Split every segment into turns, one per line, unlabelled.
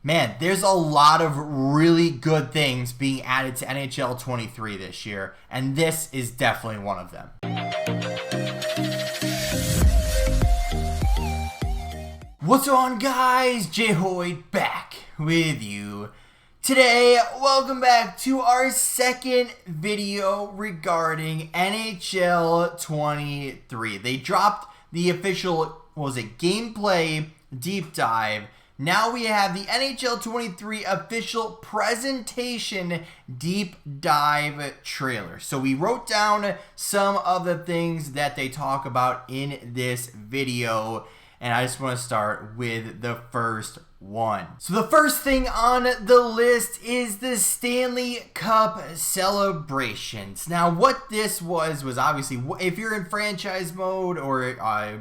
Man, there's a lot of really good things being added to NHL 23 this year, and this is definitely one of them. What's on, guys? J-Hoyd back with you. Today, welcome back to our second video regarding NHL 23. They dropped the official, gameplay deep dive. Now we have the NHL 23 official presentation deep dive trailer. So we wrote down some of the things that they talk about in this video, and I just want to start with the first one. So the first thing on the list is the Stanley Cup Celebrations. Now what this was obviously, if you're in franchise mode or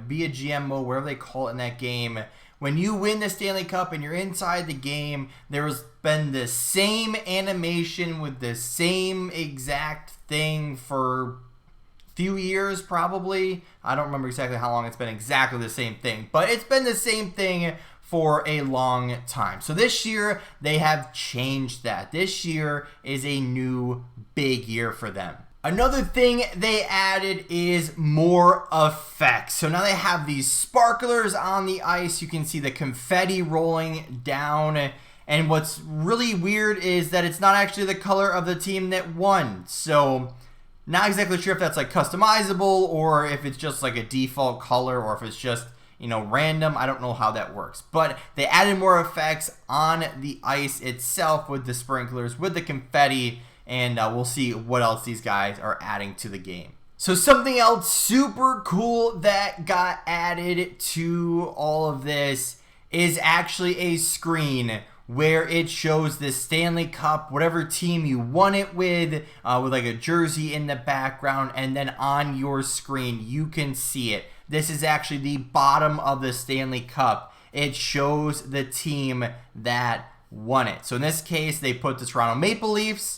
be a GM mode, whatever they call it in that game, when you win the Stanley Cup and you're inside the game, there's been the same animation with the same exact thing for a few years probably. I don't remember exactly how long it's been exactly the same thing, but it's been the same thing for a long time. So this year, they have changed that. This year is a new big year for them. Another thing they added is more effects. So now they have these sparklers on the ice. You can see the confetti rolling down. And what's really weird is that it's not actually the color of the team that won. So not exactly sure if that's like customizable or if it's just like a default color or if it's just, random. I don't know how that works. But they added more effects on the ice itself with the sprinklers, with the confetti. And we'll see what else these guys are adding to the game. So something else super cool that got added to all of this is actually a screen where it shows the Stanley Cup, whatever team you won it with like a jersey in the background, and then on your screen you can see it. This is actually the bottom of the Stanley Cup. It shows the team that won it. So in this case, they put the Toronto Maple Leafs.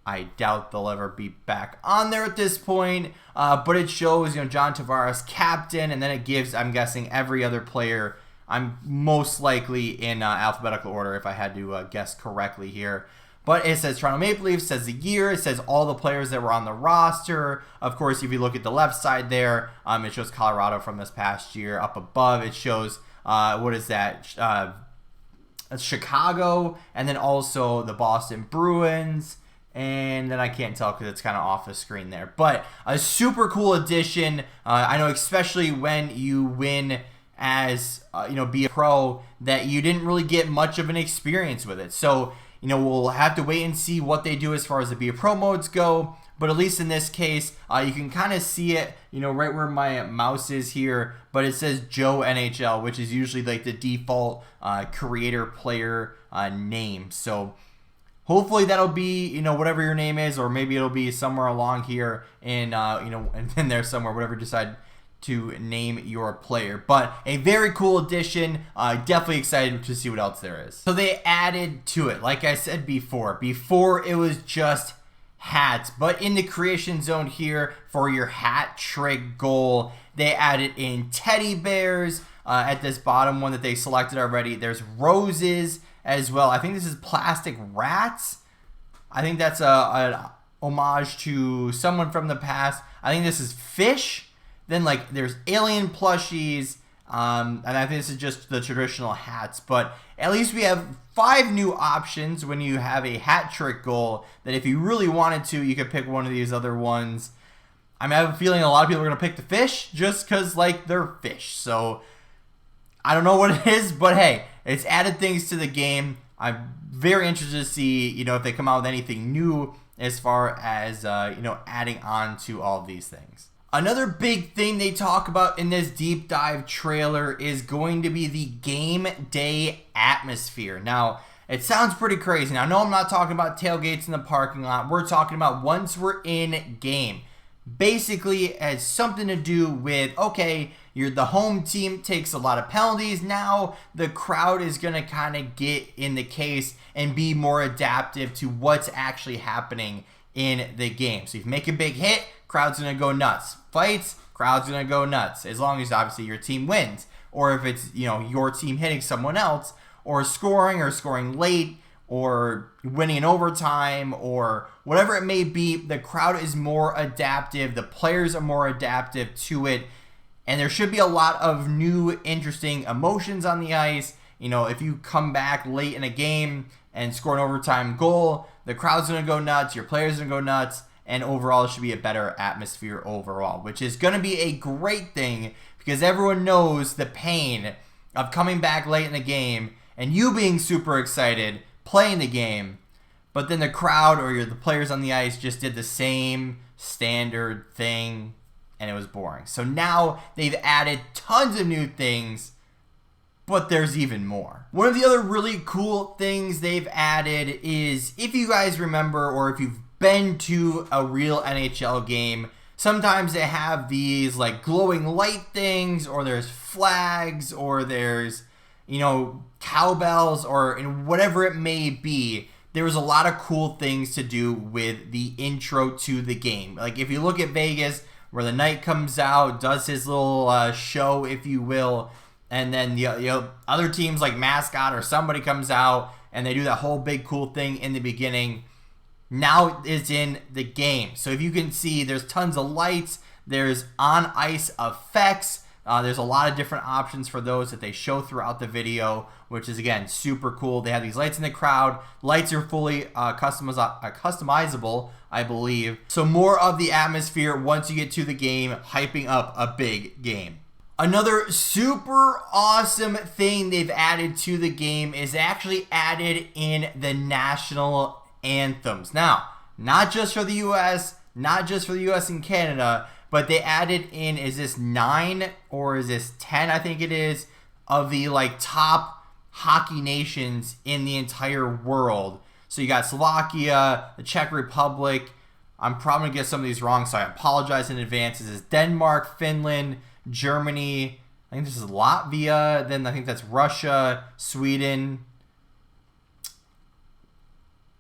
I doubt they'll ever be back on there at this point, but it shows, John Tavares captain, and then it gives, I'm guessing, every other player. I'm most likely in alphabetical order if I had to guess correctly here. But it says Toronto Maple Leafs, says the year, it says all the players that were on the roster. Of course, if you look at the left side there, it shows Colorado from this past year. Up above, it shows, what is that? Chicago, and then also the Boston Bruins. And then I can't tell because it's kind of off the screen there. But a super cool addition. I know especially when you win as, be a pro, that you didn't really get much of an experience with it. So, we'll have to wait and see what they do as far as the Be a Pro modes go. But at least in this case, you can kind of see it, right where my mouse is here. But it says Joe NHL, which is usually like the default creator player name. So hopefully that'll be, whatever your name is, or maybe it'll be somewhere along here in, and then there's somewhere, whatever you decide to name your player. But a very cool addition. Definitely excited to see what else there is. So they added to it, like I said before it was just hats. But in the creation zone here for your hat trick goal, they added in teddy bears at this bottom one that they selected already. There's roses as well. I think this is plastic rats. I think that's an homage to someone from the past. I think this is fish. Then there's alien plushies. And I think this is just the traditional hats. But at least we have 5 new options when you have a hat trick goal, that if you really wanted to, you could pick one of these other ones. I have a feeling a lot of people are going to pick the fish just because they're fish. So I don't know what it is, but hey, it's added things to the game. I'm very interested to see, if they come out with anything new as far as, adding on to all of these things. Another big thing they talk about in this deep dive trailer is going to be the game day atmosphere. Now, it sounds pretty crazy. Now, I know I'm not talking about tailgates in the parking lot. We're talking about once we're in game. Basically, it has something to do with, okay, the home team takes a lot of penalties. Now the crowd is going to kind of get in the case and be more adaptive to what's actually happening in the game. So if you make a big hit, crowd's going to go nuts. Fights, crowd's going to go nuts. As long as obviously your team wins. Or if it's, your team hitting someone else, or scoring late, or winning in overtime, or whatever it may be, the crowd is more adaptive, the players are more adaptive to it, and there should be a lot of new, interesting emotions on the ice. You know, if you come back late in a game and score an overtime goal, the crowd's going to go nuts, your players are going to go nuts, and overall it should be a better atmosphere overall, which is going to be a great thing because everyone knows the pain of coming back late in the game and you being super excited playing the game, but then the crowd or the players on the ice just did the same standard thing and it was boring. So now they've added tons of new things, but there's even more. One of the other really cool things they've added is, if you guys remember, or if you've been to a real NHL game, sometimes they have these like glowing light things, or there's flags, or there's, you know, cowbells, or whatever it may be. There was a lot of cool things to do with the intro to the game. Like if you look at Vegas, where the knight comes out, does his little show, if you will, and then the other teams like mascot or somebody comes out and they do that whole big cool thing in the beginning. Now it's in the game. So if you can see, there's tons of lights, there's on ice effects, there's a lot of different options for those that they show throughout the video, which is again super cool. They have these lights in the crowd. Lights are fully customizable, I believe. So more of the atmosphere once you get to the game, hyping up a big game. Another super awesome thing they've added to the game is actually added in the national anthems. Now, not just for the US, not just for the US and Canada, but they added in, is this 9 or is this 10, I think it is, of the like top hockey nations in the entire world. So you got Slovakia, the Czech Republic. I'm probably gonna get some of these wrong, so I apologize in advance. This is Denmark, Finland, Germany, I think this is Latvia, then I think that's Russia, Sweden,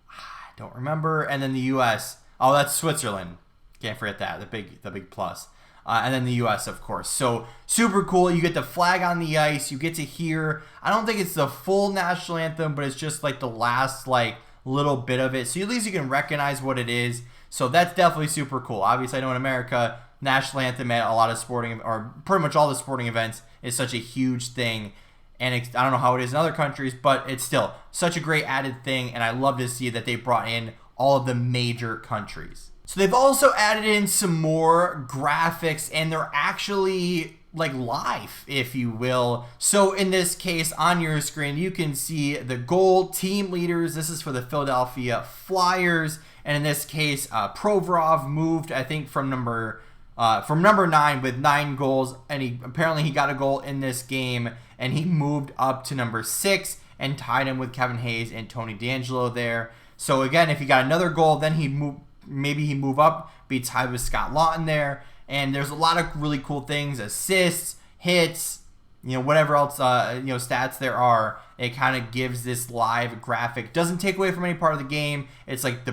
I don't remember, and then the US. Oh, that's Switzerland. Can't forget that, the big plus. And then the US, of course. So super cool. You get the flag on the ice. You get to hear, I don't think it's the full national anthem, but it's just like the last like little bit of it. So at least you can recognize what it is. So that's definitely super cool. Obviously, I know in America, national anthem at a lot of sporting, or pretty much all the sporting events, is such a huge thing. And I don't know how it is in other countries, but it's still such a great added thing. And I love to see that they brought in all of the major countries. So they've also added in some more graphics, and they're actually like live, if you will. So in this case, on your screen, you can see the goal, team leaders. This is for the Philadelphia Flyers. And in this case, Provorov moved, I think, from number 9 with 9 goals. And apparently he got a goal in this game, and he moved up to number 6 and tied him with Kevin Hayes and Tony DeAngelo there. So again, if he got another goal, then maybe he move up, be tied with Scott Lawton there. And there's a lot of really cool things, assists, hits, whatever else, stats there are. It kind of gives this live graphic. Doesn't take away from any part of the game. It's like the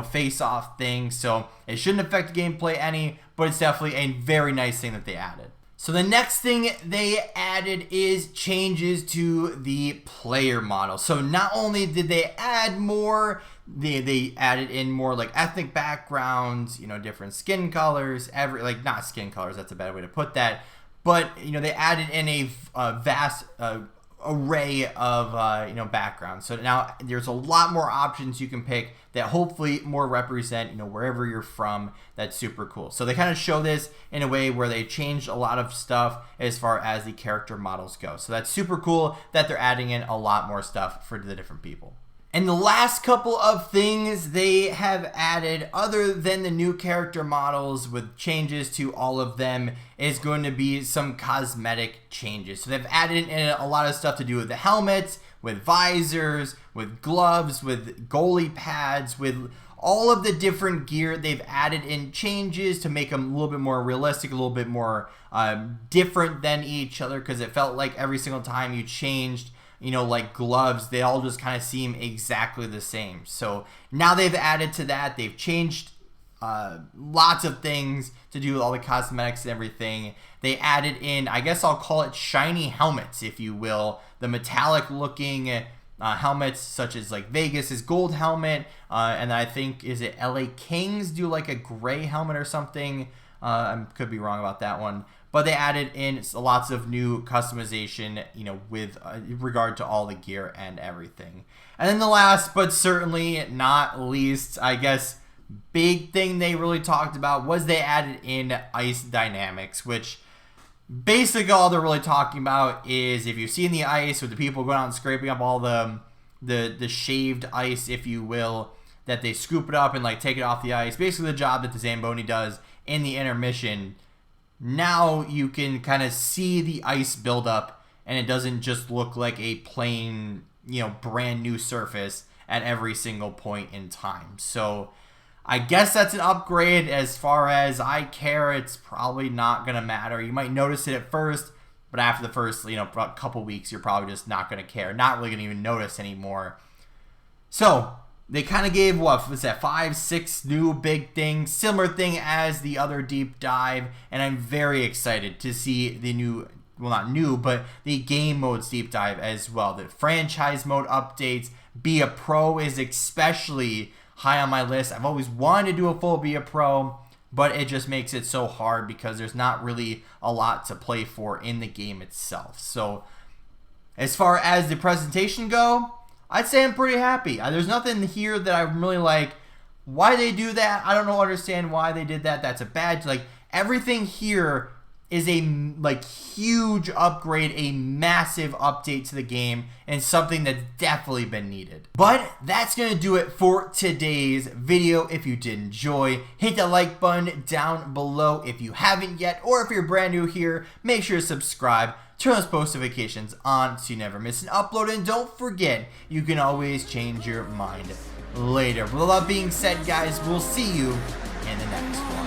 face-off thing. So it shouldn't affect the gameplay any, but it's definitely a very nice thing that they added. So the next thing they added is changes to the player model. So not only did they add more, they added in more like ethnic backgrounds, different skin colors, not skin colors, that's a bad way to put that, but they added in a vast array of backgrounds. So now there's a lot more options you can pick that hopefully more represent wherever you're from. That's super cool. So they kind of show this in a way where they changed a lot of stuff as far as the character models go. So that's super cool that they're adding in a lot more stuff for the different people. And the last couple of things they have added, other than the new character models with changes to all of them, is going to be some cosmetic changes. So they've added in a lot of stuff to do with the helmets, with visors, with gloves, with goalie pads, with all of the different gear. They've added in changes to make them a little bit more realistic, a little bit more different than each other, because it felt like every single time you changed like gloves, they all just kind of seem exactly the same. So now they've added to that. They've changed lots of things to do with all the cosmetics and everything. They added in, I guess I'll call it shiny helmets, if you will. The metallic looking helmets, such as like Vegas's gold helmet, and I think, is it LA Kings do like a gray helmet or something? I could be wrong about that one. But they added in lots of new customization, you know, with regard to all the gear and everything. And then the last, but certainly not least, I guess, big thing they really talked about was they added in ice dynamics, which basically all they're really talking about is if you've seen the ice with the people going out and scraping up all the shaved ice, if you will, that they scoop it up and like take it off the ice. Basically the job that the Zamboni does in the intermission. Now you can kind of see the ice buildup, and it doesn't just look like a plain, you know, brand new surface at every single point in time. So I guess that's an upgrade. As far as I care, it's probably not going to matter. You might notice it at first, but after the first, you know, couple weeks, you're probably just not going to care. Not really going to even notice anymore. So they kind of gave, what was that, 5, 6 new big things. Similar thing as the other deep dive. And I'm very excited to see the new, well, not new, but the game modes deep dive as well. The franchise mode updates. Be a Pro is especially high on my list. I've always wanted to do a full Be a Pro, but it just makes it so hard because there's not really a lot to play for in the game itself. So as far as the presentation go, I'd say I'm pretty happy. There's nothing here that I'm really like, why they do that? I don't understand why they did that. That's a bad, like, everything here is a like huge upgrade, a massive update to the game, and something that's definitely been needed. But that's gonna do it for today's video. If you did enjoy, hit the like button down below if you haven't yet, or if you're brand new here, make sure to subscribe, turn those post notifications on so you never miss an upload, and don't forget, you can always change your mind later. With all that being said, guys, we'll see you in the next one.